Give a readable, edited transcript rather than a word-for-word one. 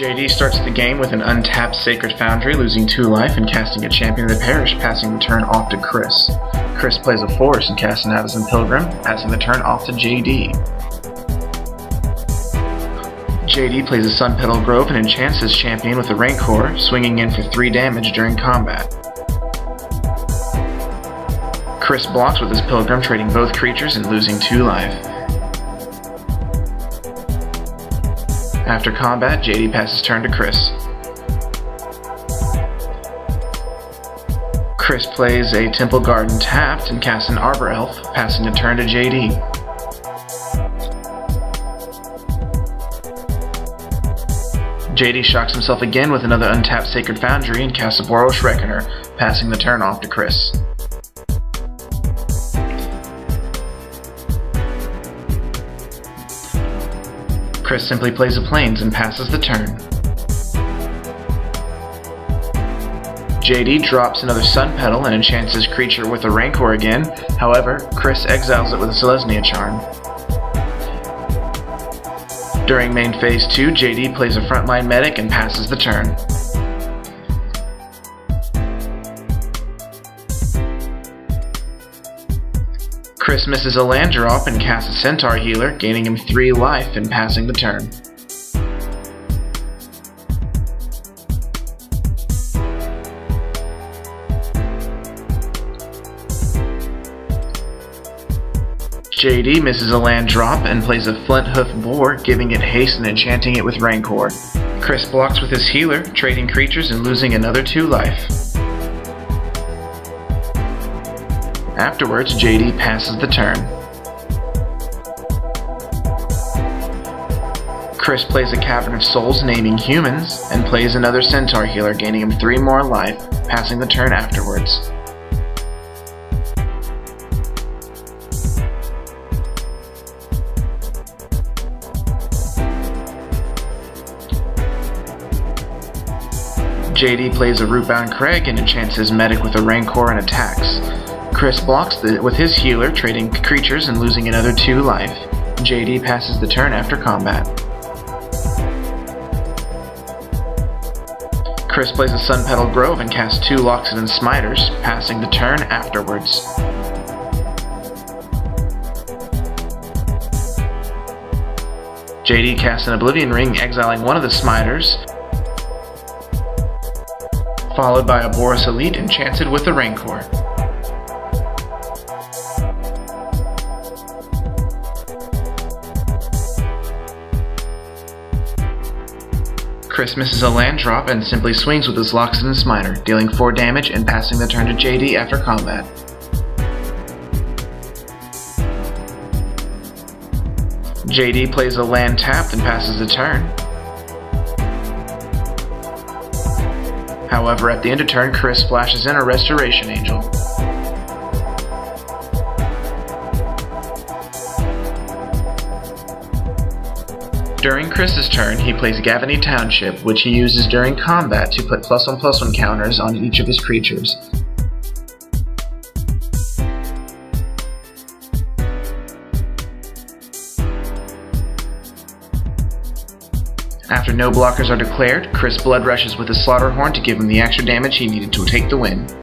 JD starts the game with an untapped Sacred Foundry, losing 2 life and casting a Champion of the Parish, passing the turn off to Chris. Chris plays a Force and casts an Avacyn Pilgrim, passing the turn off to JD. JD plays a Sun Petal Grove and enchants his champion with a Rancor, swinging in for 3 damage during combat. Chris blocks with his Pilgrim, trading both creatures and losing 2 life. After combat, JD passes turn to Chris. Chris plays a Temple Garden tapped and casts an Arbor Elf, passing the turn to JD. JD shocks himself again with another untapped Sacred Foundry and casts a Boros Reckoner, passing the turn off to Chris. Chris simply plays a Plains and passes the turn. JD drops another Sun Petal and enchants his creature with a Rancor again. However, Chris exiles it with a Selesnya charm. During main phase 2, JD plays a Frontline Medic and passes the turn. Chris misses a land drop and casts a Centaur Healer, gaining him 3 life and passing the turn. JD misses a land drop and plays a Flint Hoof Boar, giving it haste and enchanting it with Rancor. Chris blocks with his healer, trading creatures and losing another 2 life. Afterwards, JD passes the turn. Chris plays a Cavern of Souls, naming humans, and plays another Centaur Healer, gaining him 3 more life, passing the turn afterwards. JD plays a Rootbound Crag and enchants his medic with a Rancor and attacks. Chris blocks with his healer, trading creatures and losing another 2 life. JD passes the turn after combat. Chris plays a Sun Petal Grove and casts 2 Loxodon Smiters, passing the turn afterwards. JD casts an Oblivion Ring, exiling one of the Smiters, followed by a Boros Elite enchanted with a Rancor. Chris misses a land drop and simply swings with his Loxodon Smiter, dealing 4 damage and passing the turn to JD after combat. JD plays a land tapped and passes the turn. However, at the end of turn, Chris flashes in a Restoration Angel. During Chris's turn, he plays Gavany Township, which he uses during combat to put +1/+1 counters on each of his creatures. After no blockers are declared, Chris blood rushes with his Slaughterhorn to give him the extra damage he needed to take the win.